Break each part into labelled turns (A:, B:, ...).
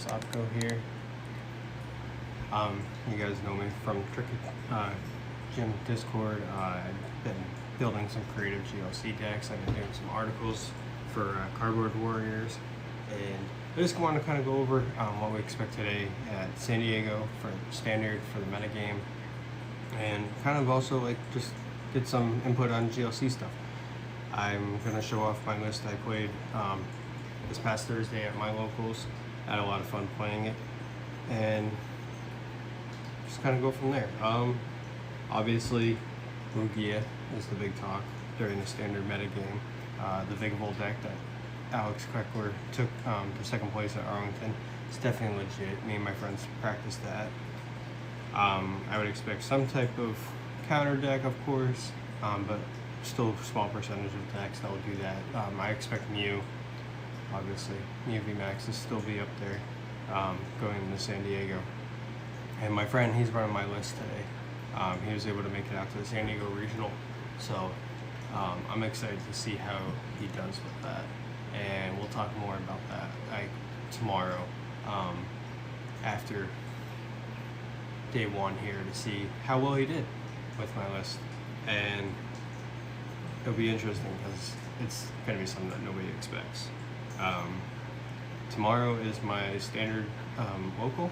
A: Sopko here. You guys know me from Gym Discord. I've been building some creative GLC decks. I've been doing some articles for Cardboard Warriors, and I just want to kind of go over what we expect today at San Diego for Standard for the metagame, and kind of also like just get some input on GLC stuff. I'm gonna show off my list I played this past Thursday at my locals. I had a lot of fun playing it, and just kind of go from there. Obviously, Rugia is the big talk during the Standard metagame. The Vigavolt deck that Alex Kreckler took to second place at Arlington. It's definitely legit. Me and my friends practiced that. I would expect some type of counter deck, of course, but still a small percentage of decks that will do that. I expect Mew, obviously. Mew VMAX will still be up there going into San Diego. And my friend, he's running my list today. He was able to make it out to the San Diego Regional. So I'm excited to see how he does with that. And we'll talk more about that tomorrow after day one here to see how well he did with my list. And it'll be interesting because it's going to be something that nobody expects. Tomorrow is my Standard local.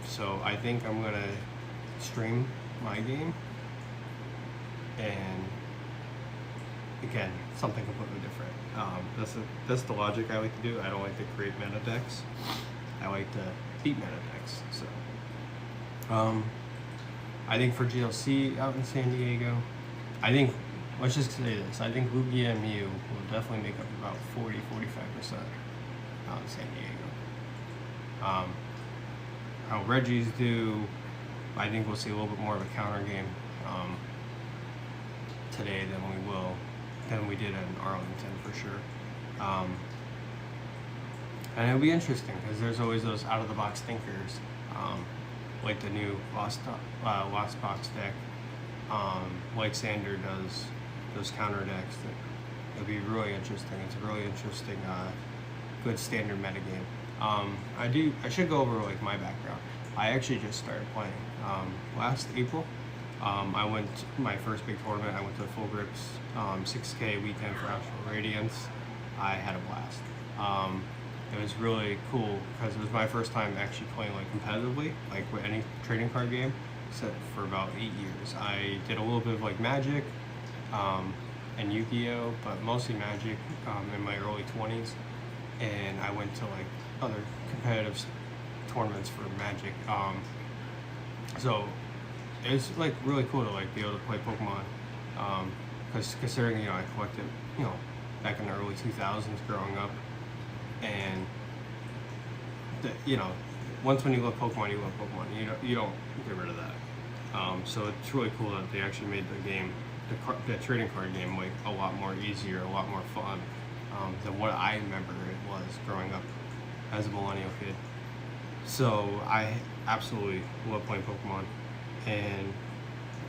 A: So I think I'm going to stream my game, and again, something completely different. That's the logic I like to do. I don't like to create meta decks. I like to beat meta decks. So I think for GLC out in San Diego, let's just say this, I think Lugia and Mew will definitely make up about 40-45% out in San Diego. How Reggie's do, I think we'll see a little bit more of a counter game today than we did in Arlington for sure. And it'll be interesting because there's always those out-of-the-box thinkers, like the new Lost Box deck, like Sander does those counter decks. It'll be really interesting. It's a really interesting, good Standard metagame. I should go over like my background. I actually just started playing last April. I went my first big tournament. I went to the Full Grips 6K weekend for Actual Radiance. I had a blast. It was really cool because it was my first time actually playing like competitively, like with any trading card game, except for about 8 years. I did a little bit of like Magic and Yu-Gi-Oh, but mostly Magic in my early 20s, and I went to like other competitive tournaments for Magic. So it's like really cool to like be able to play Pokemon, because considering I collected back in the early 2000s growing up, and once when you love Pokemon, you love Pokemon. You don't get rid of that. So it's really cool that they actually made the game, the trading card game, like a lot more easier, a lot more fun than what I remember it was growing up as a millennial kid. So I absolutely love playing Pokemon and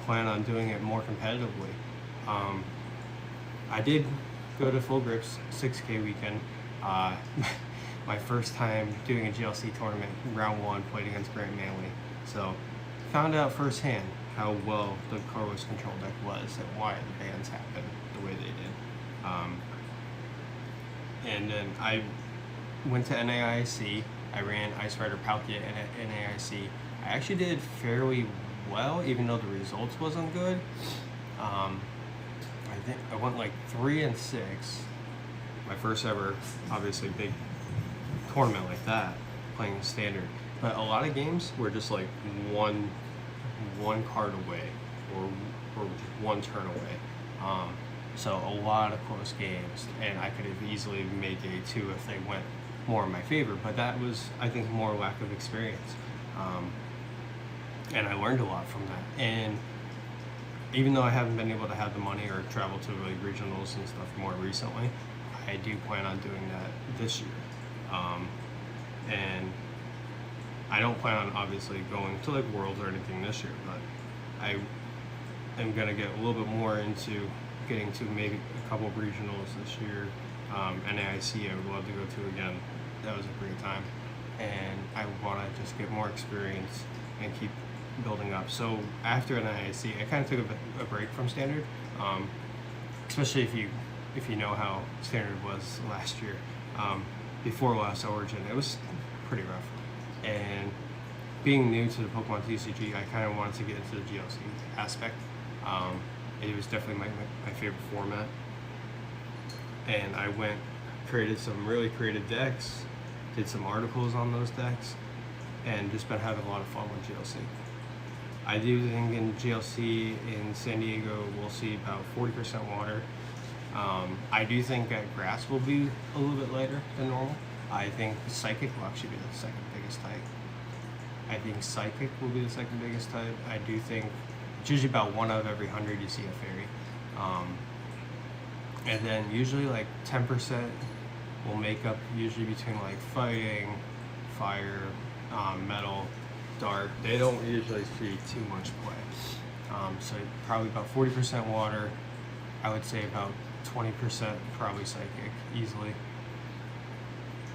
A: plan on doing it more competitively. I did go to Full Grips 6K weekend. My first time doing a GLC tournament, round one, played against Grant Manley. So found out firsthand how well the Carlos control deck was and why the bans happened the way they did. And then I went to NAIC. I ran Ice Rider Palkia at NAIC. I actually did fairly well, even though the results wasn't good. I think I went like 3-6. My first ever, obviously, big tournament like that, playing Standard. But a lot of games were just like one card away or one turn away. So a lot of close games, and I could have easily made day two if they went more in my favor. But that was, I think, more lack of experience. And I learned a lot from that. And even though I haven't been able to have the money or travel to like regionals and stuff more recently, I do plan on doing that this year. And I don't plan on obviously going to like Worlds or anything this year, but I am gonna get a little bit more into getting to maybe a couple of regionals this year. NAIC I would love to go to again. That was a great time. and I want to just get more experience and keep building up. So after an IIC, I kind of took a break from Standard, especially if you know how Standard was last year. Before last Origin, it was pretty rough. And being new to the Pokemon TCG, I kind of wanted to get into the GLC aspect. It was definitely my favorite format. And I created some really creative decks, did some articles on those decks, and just been having a lot of fun with GLC. I do think in GLC in San Diego we'll see about 40% water. I do think that grass will be a little bit lighter than normal. I think Psychic will actually be the second biggest type. I think Psychic will be the second biggest type. I do think it's usually about 1 out of every 100 you see a fairy. And then usually like 10% will make up usually between like fighting, fire, metal, dark. They don't usually see too much play. So probably about 40% water. I would say about 20% probably Psychic easily.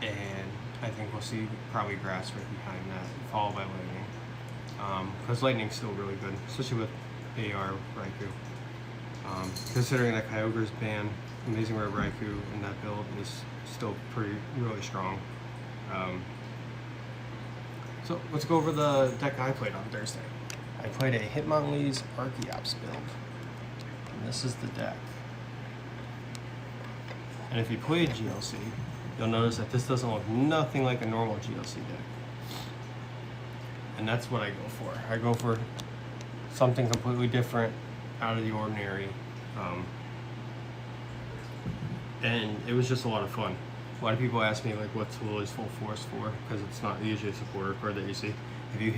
A: And I think we'll see probably grass right behind that, followed by lightning. Because lightning's still really good, especially with AR Raikou. Considering that Kyogre's banned, Amazing Rare Raikou in that build is still really strong. So let's go over the deck I played on Thursday. I played a Hitmonlee's Archeops build, and this is the deck. And if you played GLC, you'll notice that this doesn't look nothing like a normal GLC deck. And that's what I go for. I go for something completely different, out of the ordinary. And it was just a lot of fun. A lot of people ask me like, what's Lily's Full Force for? Because it's not usually a supporter card that you see. If you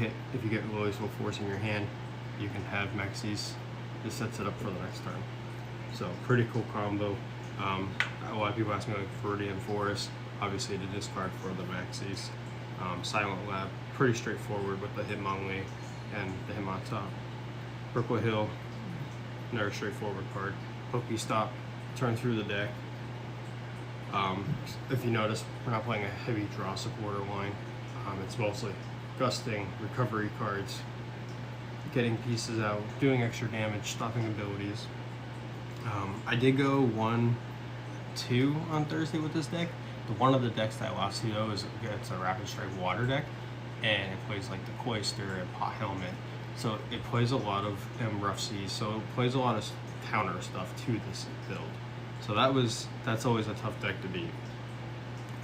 A: get Lily's Full Force in your hand, you can have Maxis. This sets it up for the next turn. So pretty cool combo. A lot of people ask me like Viridian Forest, obviously to discard for the Maxis. Silent Lab, pretty straightforward with the Hitmonlee and the Hitmontop. Purple Hill, another straightforward card. Pokestop, turn through the deck. If you notice, we're not playing a heavy draw supporter line. It's mostly gusting, recovery cards, getting pieces out, doing extra damage, stopping abilities. I did go 1-2 on Thursday with this deck. One of the decks that I lost to though it's a Rapid Strike water deck, and it plays like the Cloister and Pot Helmet. So it plays a lot of Rough Seas, so it plays a lot of counter stuff to this build. So that's always a tough deck to beat.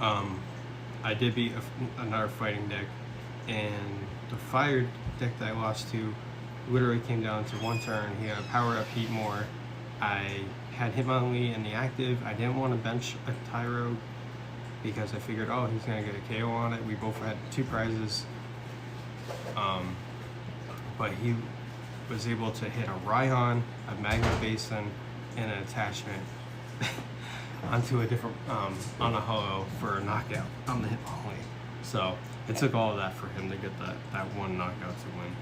A: I did beat another fighting deck, and the fire deck that I lost to literally came down to one turn. He had a power up Heat more. I had Hitmonlee in the active. I didn't want to bench a Tyro because I figured, oh, he's gonna get a KO on it. We both had 2 prizes. But he was able to hit a Raihan, a Magma Basin, and an attachment onto a different, on a Ho-Oh for a knockout on the Hitmonlee. So it took all of that for him to get that one knockout to win.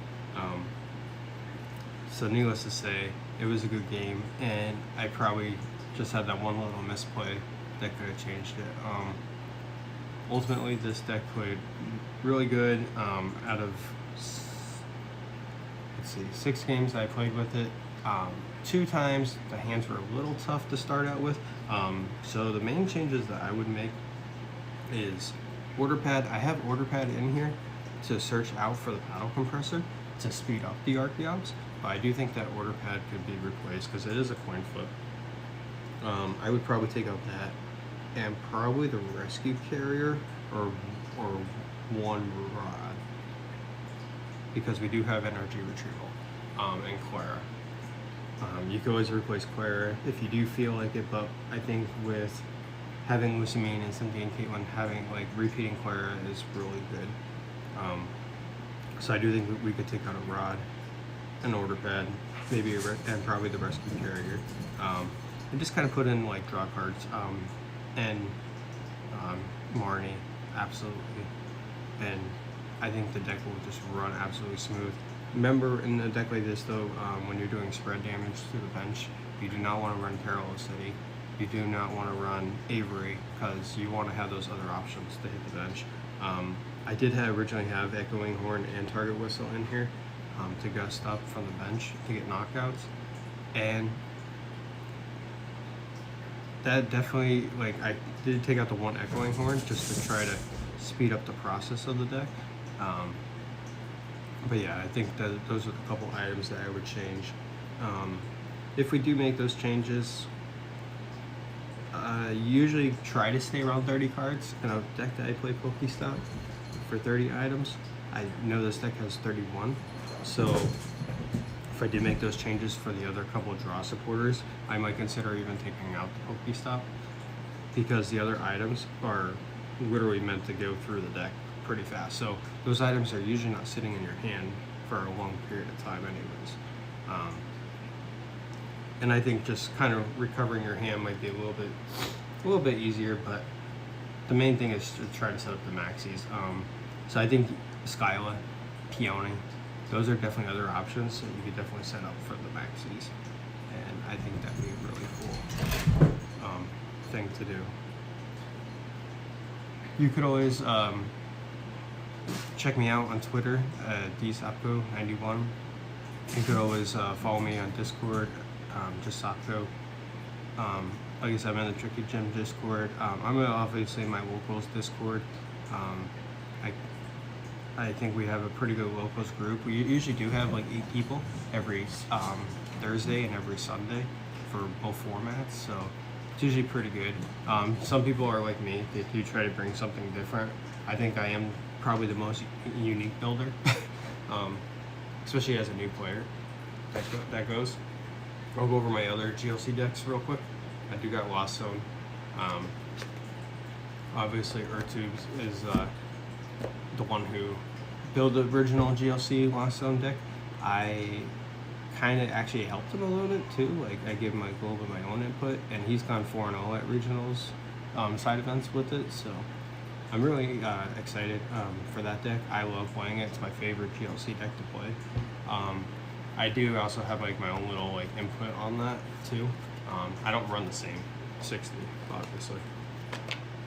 A: So needless to say, it was a good game, and I probably just had that one little misplay that could have changed it. Ultimately, this deck played really good. Out of 6 games I played with it, 2 times the hands were a little tough to start out with. So the main changes that I would make is Order Pad. I have Order Pad in here to search out for the Paddle Compressor to speed up the Archeops, but I do think that Order Pad could be replaced because it is a coin flip. I would probably take out that and probably the Rescue Carrier or 1 Rod, because we do have Energy Retrieval and Clara. You can always replace Clara if you do feel like it, but I think with having Lusamine and Cynthia and Caitlin, having like repeating Clara is really good. So I do think we could take out a Rod, an Order Pad, maybe and probably the Rescue Carrier, and just kind of put in like draw cards, and Marnie, absolutely. And I think the deck will just run absolutely smooth. Remember, in a deck like this though, when you're doing spread damage to the bench, you do not want to run Perilous City. You do not want to run Avery, because you want to have those other options to hit the bench. I did originally have Echoing Horn and Target Whistle in here to gust up from the bench to get knockouts, and that definitely, like, I did take out the one Echoing Horn just to try to speed up the process of the deck. But yeah, I think that those are the couple items that I would change. If we do make those changes, usually try to stay around 30 cards in a deck that I play Pokestop for 30 items. I know this deck has 31, so if I do make those changes for the other couple of draw supporters, I might consider even taking out the Pokestop, because the other items are literally meant to go through the deck pretty fast. So those items are usually not sitting in your hand for a long period of time anyways. And I think just kind of recovering your hand might be a little bit easier, but the main thing is to try to set up the maxis. So I think Skyla, Peony, those are definitely other options that you could definitely set up for the maxis, and I think that'd be a really cool thing to do. You could always check me out on Twitter at dsopco91. You could always follow me on Discord, just Sopco. Like I said, I'm in the Tricky Gym Discord. I'm obviously in my locals Discord. I think we have a pretty good locals group. We usually do have like 8 people every Thursday and every Sunday for both formats, so it's usually pretty good. Some people are like me, they do try to bring something different. I think I am probably the most unique builder, especially as a new player. That goes. I'll go over my other GLC decks real quick. I do got Lost Zone. Obviously, Tubes is the one who built the original GLC Lost Zone deck. I kind of actually helped him a little bit too. Like, I gave him like a little bit of my own input, and he's gone 4-0 at regionals side events with it. So I'm really excited for that deck. I love playing it. It's my favorite GLC deck to play. I do also have like my own little like input on that too. I don't run the same 60, obviously.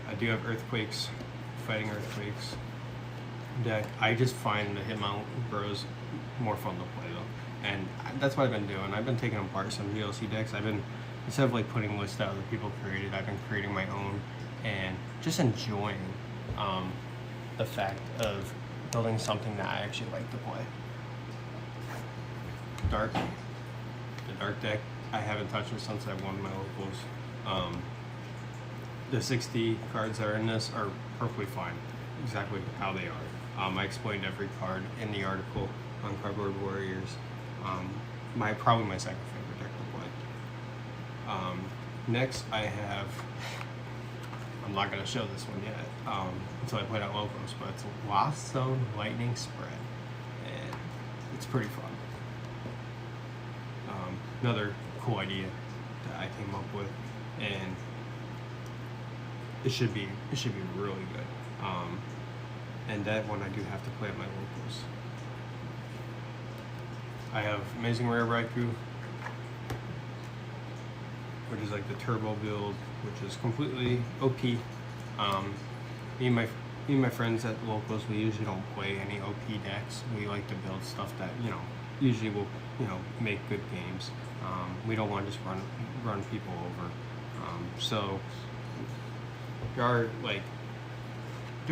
A: I do have Earthquakes, Fighting Earthquakes deck. I just find the Hitmount Bros more fun to play though, and that's what I've been doing. I've been taking apart some GLC decks. Instead of like putting lists that other people created, I've been creating my own and just enjoying the fact of building something that I actually like to play. The Dark deck, I haven't touched it since I won my locals. The 60 cards that are in this are perfectly fine, exactly how they are. I explained every card in the article on Cardboard Warriors. Probably my second favorite deck to play. Next I have, I'm not going to show this one yet until I play out locals, but it's Lost Zone Lightning Spread, and it's pretty fun. Another cool idea that I came up with, and it should be really good. And that one I do have to play at my locals. I have Amazing Rare Raikou, which is like the turbo build, which is completely OP. Me and my friends at locals, we usually don't play any OP decks. We like to build stuff that, usually will, make good games. We don't want to just run people over. So there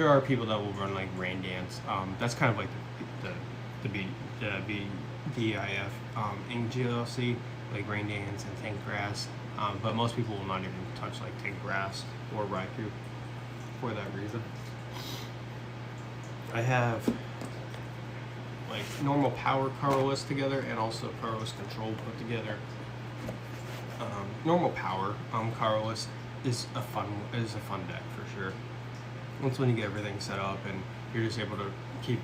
A: are people that will run like Rain Dance. That's kind of like the BIF in GLC, like Rain Dance and Tank Grass. But most people will not even touch like Tank Grass or Raikou for that reason. I have like normal power colorless together and also colorless control put together. Normal power colorless is a fun deck for sure. Once when you get everything set up and you're just able to keep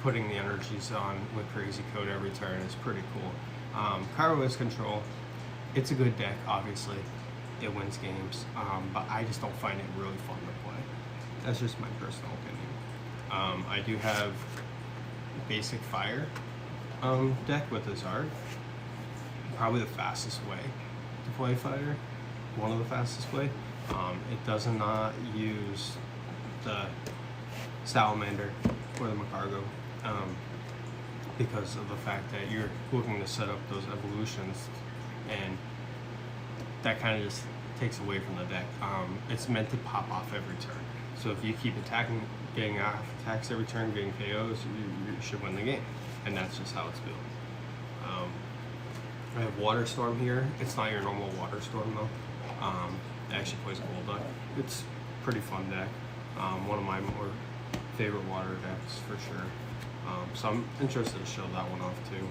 A: putting the energies on with Crazy Code every turn, is pretty cool. Colorless control, it's a good deck, obviously. It wins games, but I just don't find it really fun to play. That's just my personal opinion. I do have basic fire deck with Azard. Probably the fastest way to play fire. One of the fastest way. It does not use the Salamander or the Macargo, because of the fact that you're looking to set up those evolutions, and that kind of just takes away from the deck. It's meant to pop off every turn. So if you keep attacking, getting off attacks every turn, getting KOs, you should win the game. And that's just how it's built. I have Water Storm here. It's not your normal Water Storm though. It actually plays Golduck. It's a pretty fun deck. One of my more favorite water decks for sure. So I'm interested to show that one off too.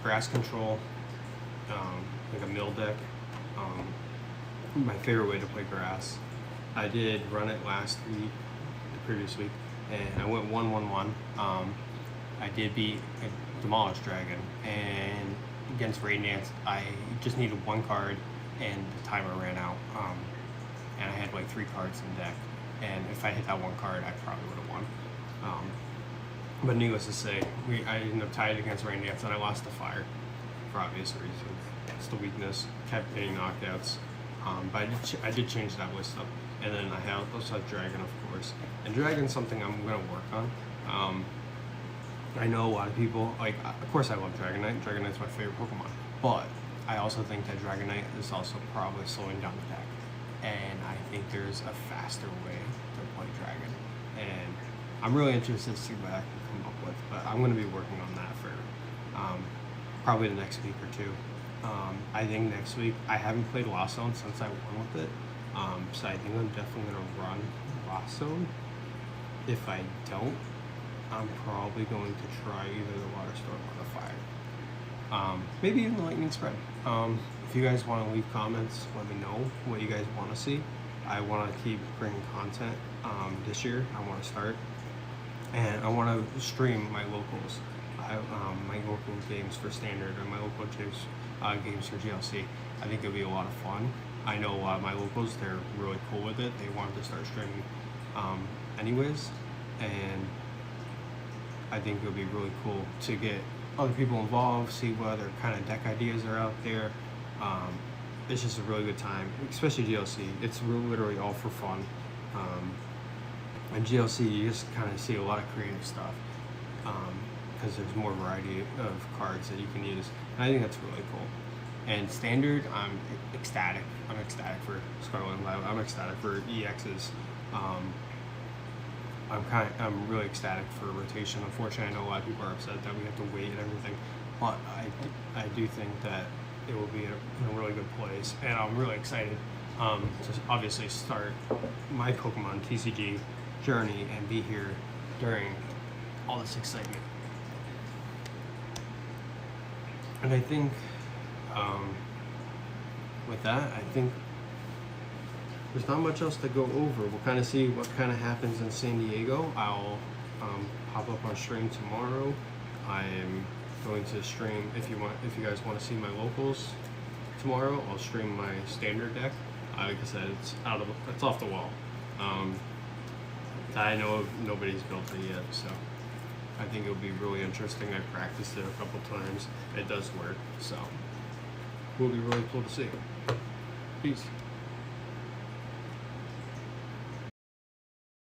A: Grass Control, like a mill deck. My favorite way to play grass. I did run it last week, the previous week, and I went 1-1-1. I did beat a Demolished Dragon, and against Radiance, I just needed one card, and the timer ran out. And I had like 3 cards in deck, and if I hit that one card, I probably would have won. But needless to say, I ended up tied against Radiance, and I lost the fire for obvious reasons. It's the weakness, kept getting knockouts. But I did change that list up, and then I also have Dragon, of course. And Dragon's something I'm gonna work on. I know a lot of people, like, of course I love Dragonite. Dragonite's my favorite Pokemon. But I also think that Dragonite is also probably slowing down the deck. And I think there's a faster way to play Dragon. And I'm really interested to see what I can come up with. But I'm gonna be working on that for probably the next week or two. I think next week, I haven't played Lost Zone since I won with it. So I think I'm definitely gonna run Lost Zone. If I don't, I'm probably going to try either the Water Storm or the Fire. Maybe even the Lightning Spread. If you guys want to leave comments, let me know what you guys want to see. I want to keep bringing content this year. I want to start. And I want to stream my locals. My local games for Standard and my local games for GLC. I think it'll be a lot of fun. I know a lot of my locals, they're really cool with it. They wanted to start streaming anyways. And I think it would be really cool to get other people involved, see what other kind of deck ideas are out there. It's just a really good time, especially GLC. It's literally all for fun. And GLC, you just kind of see a lot of creative stuff because there's more variety of cards that you can use. And I think that's really cool. And Standard, I'm ecstatic. I'm ecstatic for Scarlet and Violet. I'm ecstatic for EXs. I'm really ecstatic for rotation. Unfortunately, I know a lot of people are upset that we have to wait and everything, but I do think that it will be in a really good place, and I'm really excited to obviously start my Pokemon TCG journey and be here during all this excitement. And I think with that, I think there's not much else to go over. We'll kind of see what kind of happens in San Diego. I'll pop up on stream tomorrow. I am going to stream, if you guys want to see my locals tomorrow, I'll stream my Standard deck. Like I said, it's off the wall. I know nobody's built it yet, so I think it'll be really interesting. I practiced it a couple times. It does work, so it will be really cool to see. Peace.